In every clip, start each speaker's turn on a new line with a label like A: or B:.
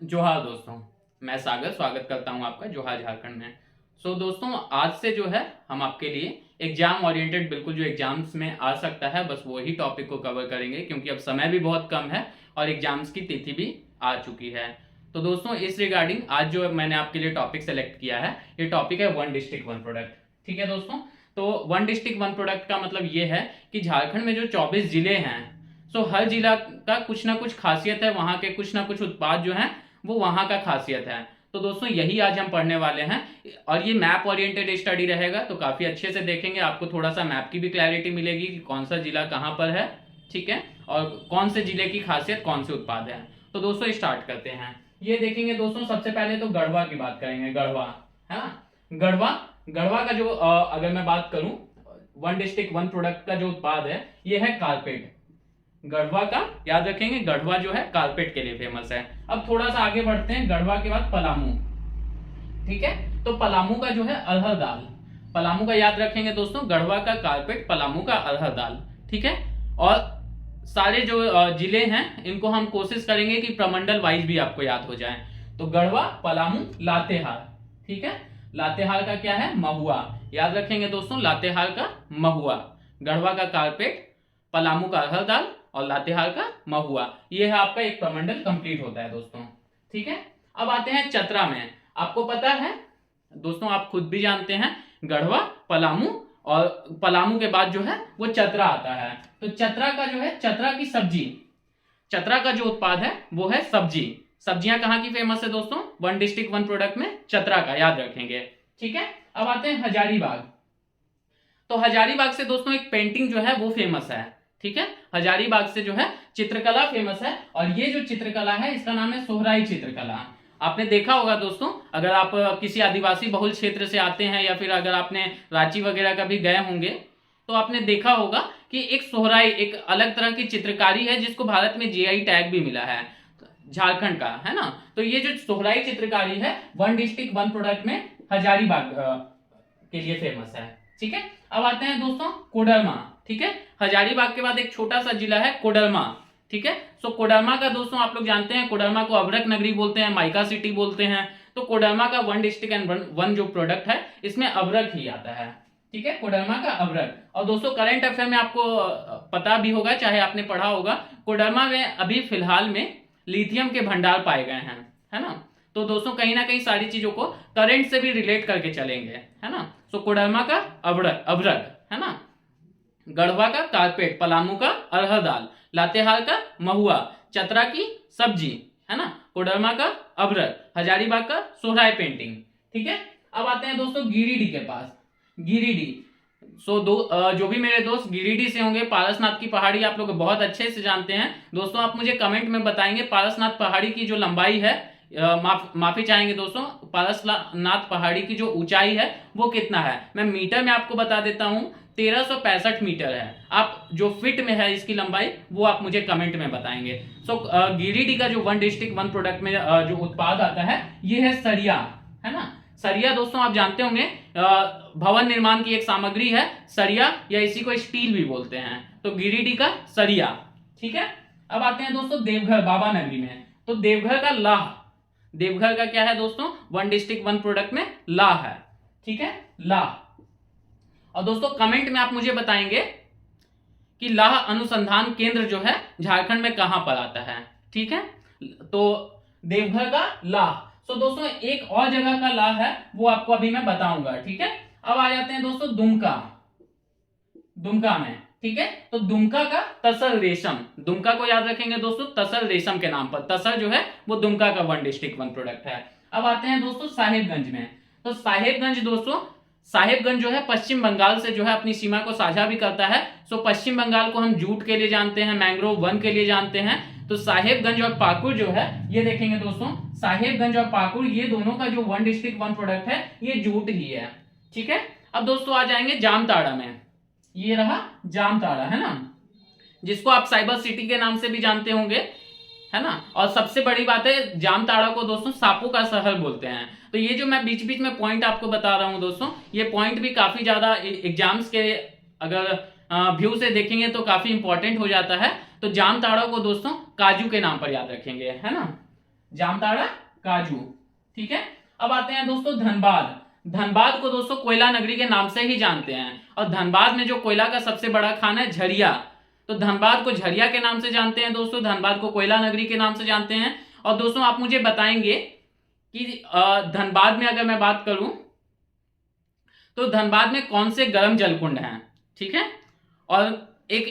A: जोहार दोस्तों। मैं सागर स्वागत करता हूं आपका जोहार झारखंड में। दोस्तों, आज से जो है हम आपके लिए एग्जाम ओरिएंटेड, बिल्कुल जो एग्जाम्स में आ सकता है बस वही टॉपिक को कवर करेंगे, क्योंकि अब समय भी बहुत कम है और एग्जाम्स की तिथि भी आ चुकी है। तो दोस्तों, इस रिगार्डिंग आज जो मैंने आपके लिए टॉपिक सेलेक्ट किया है, ये टॉपिक है वन डिस्ट्रिक्ट वन प्रोडक्ट। ठीक है दोस्तों, तो वन डिस्ट्रिक्ट वन प्रोडक्ट का मतलब ये है कि झारखंड में जो 24 जिले हैं, हर जिला का कुछ ना कुछ खासियत है, वहां के कुछ ना कुछ उत्पाद जो हैं वो वहां का खासियत है। तो दोस्तों, यही आज हम पढ़ने वाले हैं और ये मैप ओरिएंटेड स्टडी रहेगा, तो काफी अच्छे से देखेंगे। आपको थोड़ा सा मैप की भी क्लैरिटी मिलेगी कि कौन सा जिला कहाँ पर है, ठीक है, और कौन से जिले की खासियत, कौन से उत्पाद है। तो दोस्तों, स्टार्ट करते हैं। ये देखेंगे दोस्तों, सबसे पहले तो गढ़वा की बात करेंगे। गढ़वा है ना, गढ़वा गढ़वा का जो अगर मैं बात करूं, वन डिस्ट्रिक्ट वन प्रोडक्ट का जो उत्पाद है ये है कारपेट। गढ़वा का याद रखेंगे, गढ़वा जो है कारपेट के लिए फेमस है। अब थोड़ा सा आगे बढ़ते हैं, गढ़वा के बाद पलामू। ठीक है, तो पलामू का जो है अरहर दाल, पलामू का याद रखेंगे दोस्तों, गढ़वा का कारपेट, पलामू का अरहर दाल। ठीक है, और सारे जो जिले हैं इनको हम कोशिश करेंगे कि प्रमंडल वाइज भी आपको याद हो जाए। तो गढ़वा, पलामू, लातेहार। ठीक है, लातेहार का क्या है, महुआ। याद रखेंगे दोस्तों, लातेहार का महुआ, गढ़वा का कारपेट, पलामू का अरहर दाल और लातेहार का महुआ। ये है आपका एक प्रमंडल कंप्लीट होता है दोस्तों। ठीक है, अब आते हैं चतरा में। आपको पता है दोस्तों, आप खुद भी जानते हैं, गढ़वा, पलामू और पलामू के बाद जो है वो चतरा आता है। तो चतरा का जो है, चतरा की सब्जी, चतरा का जो उत्पाद है वो है सब्जी। सब्जियां कहाँ की फेमस है दोस्तों, वन डिस्ट्रिक्ट वन प्रोडक्ट में चतरा का, याद रखेंगे। ठीक है, अब आते हैं हजारीबाग। तो हजारीबाग से दोस्तों एक पेंटिंग जो है वो फेमस है। ठीक है, हजारीबाग से जो है चित्रकला फेमस है, और ये जो चित्रकला है इसका नाम है सोहराई चित्रकला। आपने देखा होगा दोस्तों, अगर आप किसी आदिवासी बहुल क्षेत्र से आते हैं या फिर अगर आपने रांची वगैरह कभी गए होंगे, तो आपने देखा होगा कि एक सोहराई, एक अलग तरह की चित्रकारी है जिसको भारत में जीआई टैग भी मिला है, झारखंड का, है ना। तो ये जो सोहराई चित्रकारी है वन डिस्ट्रिक्ट वन प्रोडक्ट में हजारीबाग के लिए फेमस है। ठीक है, अब आते हैं दोस्तों कोडरमा। ठीक है, हजारीबाग के बाद एक छोटा सा जिला है कोडरमा। ठीक है, कोडरमा का दोस्तों आप लोग जानते हैं, कोडरमा को अभ्रक नगरी बोलते हैं, माइका सिटी बोलते हैं। तो कोडरमा का वन डिस्ट्रिक्ट एंड वन जो प्रोडक्ट है इसमें अभ्रक ही आता है। ठीक है, कोडरमा का अभ्रक। और दोस्तों, करंट अफेयर में आपको पता भी होगा, चाहे आपने पढ़ा होगा, कोडरमा में अभी फिलहाल में लिथियम के भंडार पाए गए हैं, है ना। तो दोस्तों, कहीं ना कहीं सारी चीजों को करंट से भी रिलेट करके चलेंगे, है ना। कोडरमा का अभ्रक अभ्रक, है ना, गढ़वा का कारपेट, पलामू का अरहर दाल, लातेहार का महुआ, चतरा की सब्जी, है ना, कोडरमा का अभ्रक, हजारीबाग का सोहराय पेंटिंग। ठीक है, अब आते हैं दोस्तों गिरिडीह के पास। गिरिडीह, जो भी मेरे दोस्त गिरिडीह से होंगे, पारसनाथ की पहाड़ी आप लोग बहुत अच्छे से जानते हैं। दोस्तों, आप मुझे कमेंट में बताएंगे पारसनाथ पहाड़ी की जो लंबाई है, माफी चाहेंगे दोस्तों, पारसनाथ पहाड़ी की जो ऊंचाई है वो कितना है। मैं मीटर में आपको बता देता हूं, 1365 मीटर है। आप जो फीट में है इसकी लंबाई वो आप मुझे कमेंट में बताएंगे। गिरिडीह का जो वन डिस्ट्रिक्ट वन प्रोडक्ट में जो उत्पाद आता है ये है सरिया, है ना। सरिया दोस्तों आप जानते होंगे, भवन निर्माण की एक सामग्री है सरिया, या इसी को स्टील भी बोलते हैं। तो गिरिडीह का सरिया। ठीक है, अब आते हैं दोस्तों देवघर, बाबा नगरी में। तो देवघर का लाह, देवघर का क्या है दोस्तों, वन डिस्ट्रिक्ट वन प्रोडक्ट में लाह है। ठीक है, लाह। और दोस्तों कमेंट में आप मुझे बताएंगे कि लाह अनुसंधान केंद्र जो है झारखंड में कहां पर आता है। ठीक है, तो देवघर का लाह। दोस्तों एक और जगह का लाह है वो आपको अभी मैं बताऊंगा। ठीक है, अब आ जाते हैं दोस्तों दुमका, दुमका में। ठीक है, तो दुमका का तसर रेशम, दुमका को याद रखेंगे दोस्तों तसर रेशम के नाम पर, तसर जो है वो दुमका का वन डिस्ट्रिक्ट वन प्रोडक्ट है। अब आते हैं दोस्तों साहेबगंज में। तो साहेबगंज दोस्तों, साहेबगंज जो है पश्चिम बंगाल से जो है अपनी सीमा को साझा भी करता है। पश्चिम बंगाल को हम जूट के लिए जानते हैं, मैंग्रोव वन के लिए जानते हैं। तो साहेबगंज और पाकुड़ जो है, ये देखेंगे दोस्तों, साहेबगंज और पाकुड़ ये दोनों का जो वन डिस्ट्रिक्ट वन प्रोडक्ट है ये जूट ही है। ठीक है, अब दोस्तों आ जाएंगे जामताड़ा में। ये रहा जामताड़ा, है ना, जिसको आप साइबर सिटी के नाम से भी जानते होंगे, है ना। और सबसे बड़ी बात है, जामताड़ा को दोस्तों सांपों का शहर बोलते हैं। तो ये जो मैं बीच बीच में पॉइंट आपको बता रहा हूं दोस्तों, ये पॉइंट भी काफी ज्यादा एग्जाम्स के अगर व्यू से देखेंगे तो काफी इंपॉर्टेंट हो जाता है। तो जामताड़ा को दोस्तों काजू के नाम पर याद रखेंगे, है ना, जामताड़ा, काजू। ठीक है, अब आते हैं दोस्तों धनबाद। धनबाद को दोस्तों कोयला नगरी के नाम से ही जानते हैं, और धनबाद में जो कोयला का सबसे बड़ा खान है झरिया, तो धनबाद को झरिया के नाम से जानते हैं दोस्तों, धनबाद को कोयला नगरी के नाम से जानते हैं। और दोस्तों आप मुझे बताएंगे कि धनबाद में अगर मैं बात करूं तो धनबाद में कौन से गर्म जलकुंड हैं। ठीक है, और एक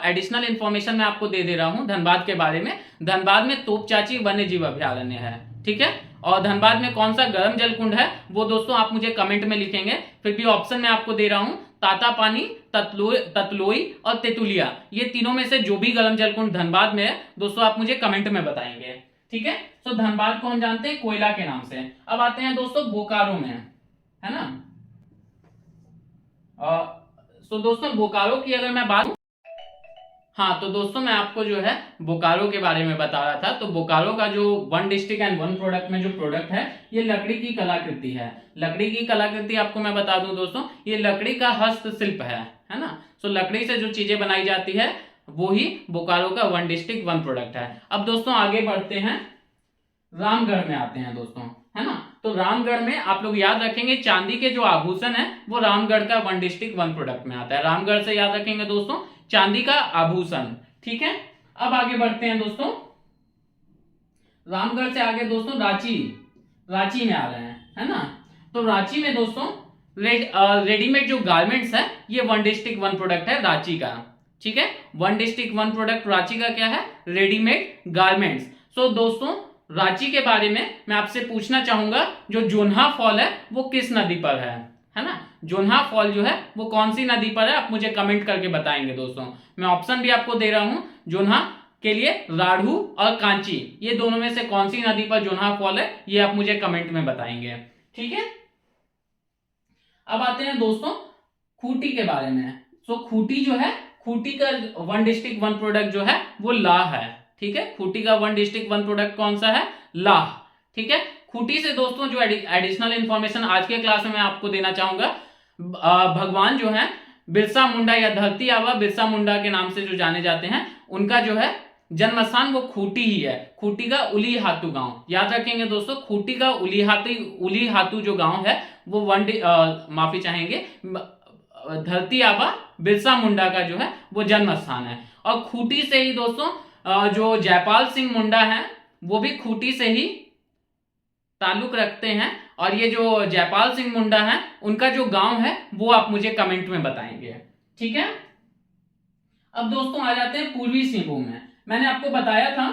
A: एडिशनल इंफॉर्मेशन मैं आपको दे रहा हूं धनबाद के बारे में। धनबाद में तोपचाची वन्य जीव अभ्यारण्य है। ठीक है, और धनबाद में कौन सा गर्म जलकुंड है वो दोस्तों आप मुझे कमेंट में लिखेंगे। फिर भी ऑप्शन मैं आपको दे रहा हूं, तातापानी, ततलोई और तेतुलिया, ये तीनों में से जो भी गर्म जलकुंड धनबाद में है दोस्तों आप मुझे कमेंट में बताएंगे। ठीक है, तो धनबाद को हम जानते हैं कोयला के नाम से। अब आते हैं दोस्तों बोकारो में, है ना। तो दोस्तों बोकारो की अगर मैं बात, हाँ तो दोस्तों मैं आपको जो है बोकारो के बारे में बता रहा था। तो बोकारो का जो one district and one product में जो प्रोडक्ट है ये लकड़ी की कलाकृति है। लकड़ी की कलाकृति आपको मैं बता दूं दोस्तों, ये लकड़ी का हस्तशिल्प है ना। तो लकड़ी से जो चीजें बनाई जाती है वो ही बोकारो का वन डिस्ट्रिक्ट वन प्रोडक्ट है। अब दोस्तों आगे बढ़ते हैं, रामगढ़ में आते हैं दोस्तों, है ना। तो रामगढ़ में आप लोग याद रखेंगे चांदी के जो आभूषण है वो रामगढ़ का वन डिस्ट्रिक्ट वन प्रोडक्ट में आता है। रामगढ़ से याद रखेंगे दोस्तों चांदी का आभूषण। ठीक है, अब आगे बढ़ते हैं दोस्तों, रामगढ़ से आगे दोस्तों रांची में आ रहे हैं, है ना। तो रांची में दोस्तों रेडीमेड जो गारमेंट्स है ये वन डिस्ट्रिक्ट वन प्रोडक्ट है रांची का। ठीक है, one district one product Ranchi का क्या है, रेडीमेड गारमेंट्स। सो दोस्तों रांची के बारे में मैं आपसे पूछना चाहूंगा, जो जोन्हा फॉल है वो किस नदी पर है ना। जोन्हा फॉल जो है वो कौन सी नदी पर है आप मुझे कमेंट करके बताएंगे दोस्तों। मैं ऑप्शन भी आपको दे रहा हूं जोन्हा के लिए, राढ़ू और कांची, ये दोनों में से कौन सी नदी पर जोन्हा फॉल है ये आप मुझे कमेंट में बताएंगे। ठीक है, अब आते हैं दोस्तों खूंटी के बारे में। सो खूंटी जो है, खूंटी का वन डिस्ट्रिक्ट वन प्रोडक्ट जो है वो लाह है। ठीक है, खूंटी का वन डिस्ट्रिक्ट वन प्रोडक्ट कौन सा है, लाह। ठीक है, खूंटी से दोस्तों जो एडिशनल इंफॉर्मेशन आज के क्लास में मैं आपको देना चाहूंगा, भगवान जो है बिरसा मुंडा या धरती आबा बिरसा मुंडा के नाम से जो जाने जाते हैं, उनका जो है जन्म स्थान वो खूंटी ही है। खूंटी का उली हातू गांव याद रखेंगे दोस्तों, खूंटी का उली हातू जो गांव है वो माफी चाहेंगे, धरती आबा बिरसा मुंडा का जो है वो जन्म स्थान है। और खूंटी से ही दोस्तों जो जयपाल सिंह मुंडा है वो भी खूंटी से ही ताल्लुक रखते हैं, और ये जो जयपाल सिंह मुंडा है उनका जो गांव है वो आप मुझे कमेंट में बताएंगे। ठीक है, अब दोस्तों आ जाते हैं पूर्वी सिंहभूम में। मैंने आपको बताया था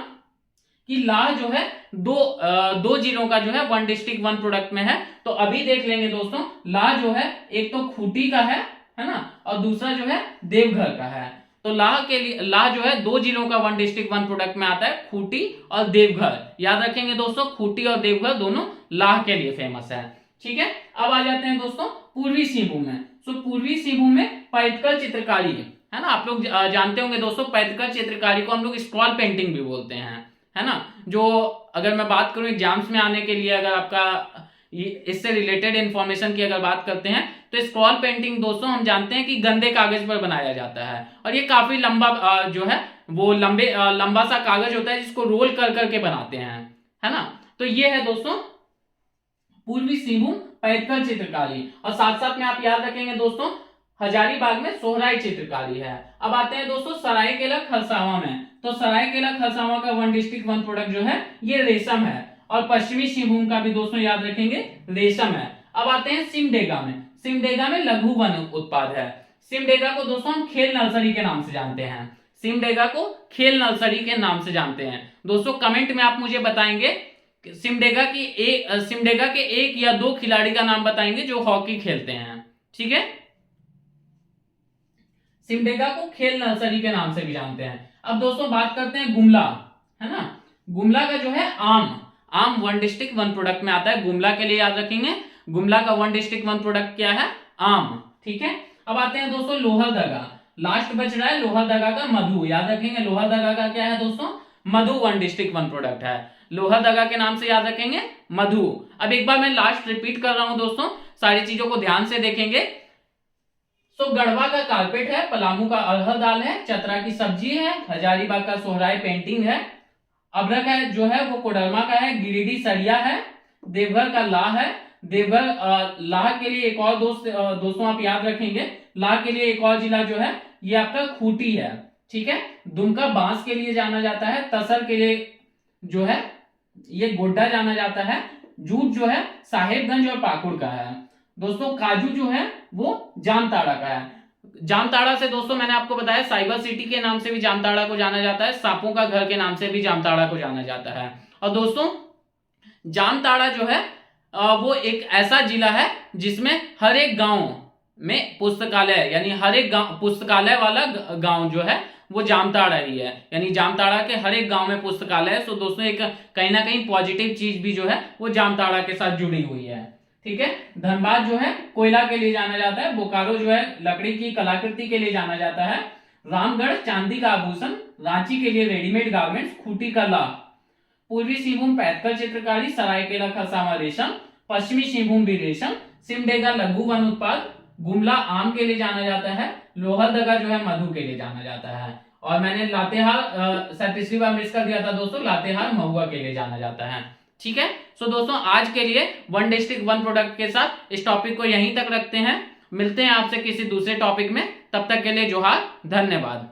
A: कि लाह जो है दो जिलों का जो है वन डिस्ट्रिक्ट वन प्रोडक्ट में है। तो अभी देख लेंगे दोस्तों, लाह जो है एक तो खूंटी का है ना, और दूसरा जो है देवघर का है। तो लाह के लिए, लाह जो है दो जिलों का वन डिस्ट्रिक्ट वन प्रोडक्ट में आता है, खूंटी और देवघर। याद रखेंगे दोस्तों खूंटी और देवघर दोनों लाह के लिए फेमस है। ठीक है, अब आ जाते हैं दोस्तों पूर्वी सिंहभूम में। सो पूर्वी सिंहभूम में पैदकल चित्रकारी है ना। आप लोग जानते होंगे दोस्तों पैदकल चित्रकारी को हम लोग स्क्रॉल पेंटिंग भी बोलते हैं, है ना। जो अगर मैं बात करूं एग्जाम्स में आने के लिए, अगर आपका इससे रिलेटेड इंफॉर्मेशन की अगर बात करते हैं तो स्क्रॉल पेंटिंग दोस्तों हम जानते हैं कि गंदे कागज पर बनाया जाता है, और ये काफी लंबा जो है वो लंबा सा कागज होता है जिसको रोल कर करके बनाते हैं, है ना। तो ये है दोस्तों पूर्वी सिंहभूम पैदकल चित्रकारी। और साथ साथ में आप याद रखेंगे दोस्तों हजारीबाग में सोहराई चित्रकारी है। अब आते हैं दोस्तों सरायकेला खरसावां में। तो सरायकेला खरसावां का वन डिस्ट्रिक्ट वन प्रोडक्ट जो है ये रेशम है, और पश्चिमी सिंहभूम का भी दोस्तों याद रखेंगे रेशम है। अब आते हैं सिमडेगा में। सिमडेगा में लघु वन उत्पाद है। सिमडेगा को दोस्तों हम खेल नर्सरी के नाम से जानते हैं। सिमडेगा को खेल नर्सरी के नाम से जानते हैं दोस्तों। कमेंट में आप मुझे बताएंगे सिमडेगा के एक या दो खिलाड़ी का नाम बताएंगे जो हॉकी खेलते हैं। ठीक है, सिमडेगा को खेल नर्सरी के नाम से भी जानते हैं। अब दोस्तों बात करते हैं गुमला, है ना। गुमला का जो है आम वन डिस्ट्रिक्ट वन प्रोडक्ट में आता है। गुमला के लिए याद रखेंगे गुमला का वन डिस्ट्रिक्ट वन प्रोडक्ट क्या है, आम। ठीक है, अब आते हैं दोस्तों लोहरदगा। लास्ट बच रहा है लोहरदगा का मधु। याद रखेंगे लोहरदगा का क्या है दोस्तों, मधु वन डिस्ट्रिक्ट वन प्रोडक्ट है। लोहरदगा के नाम से याद रखेंगे मधु। अब एक बार मैं लास्ट रिपीट कर रहा हूं दोस्तों, सारी चीजों को ध्यान से देखेंगे। तो गढ़वा का कारपेट है, पलामू का अरहर दाल है, चतरा की सब्जी है, हजारीबाग का सोहराई पेंटिंग है, अभ्रक है जो है वो कोडरमा का है, गिरिडीह सरिया है, देवघर का लाह है, देवघर लाह के लिए एक और दोस्तों आप याद रखेंगे, लाह के लिए एक और जिला जो है ये आपका खूंटी है, ठीक है। दुमका बांस के लिए जाना जाता है, तसर के लिए जो है ये गोड्डा जाना जाता है, जूट जो है साहेबगंज और पाकुड़ का है। दोस्तों काजू जो है वो जामताड़ा का है। जामताड़ा से दोस्तों मैंने आपको बताया साइबर सिटी के नाम से भी जामताड़ा को जाना जाता है, सांपों का घर के नाम से भी जामताड़ा को जाना जाता है। और दोस्तों जामताड़ा जो है वो एक ऐसा जिला है जिसमें हर एक गांव में पुस्तकालय, यानी हर एक गांव पुस्तकालय वाला गांव जो है वो जामताड़ा ही है, यानी जामताड़ा के हर एक गांव में पुस्तकालय है। सो दोस्तों एक कहीं ना कहीं पॉजिटिव चीज भी जो है वो जामताड़ा के साथ जुड़ी हुई है, ठीक है। धनबाद जो है कोयला के लिए जाना जाता है, बोकारो जो है लकड़ी की कलाकृति के लिए जाना जाता है, रामगढ़ चांदी का आभूषण, रांची के लिए रेडीमेड गारमेंट्स, खूंटी का लाह, पूर्वी सिंहभूम पैतकर चित्रकारी, सरायकेला खरसावां रेशम, पश्चिमी सिंहभूम भी रेशम, सिमडेगा लघु वन उत्पाद, गुमला आम के लिए जाना जाता है, लोहरदगा जो है मधु के लिए जाना जाता है। और मैंने लातेहार शायद पिछली बार मिस कर दिया था दोस्तों, लातेहार महुआ के लिए जाना जाता है, ठीक है। सो दोस्तों आज के लिए वन डिस्ट्रिक्ट वन प्रोडक्ट के साथ इस टॉपिक को यहीं तक रखते हैं। मिलते हैं आपसे किसी दूसरे टॉपिक में, तब तक के लिए जोहार, धन्यवाद।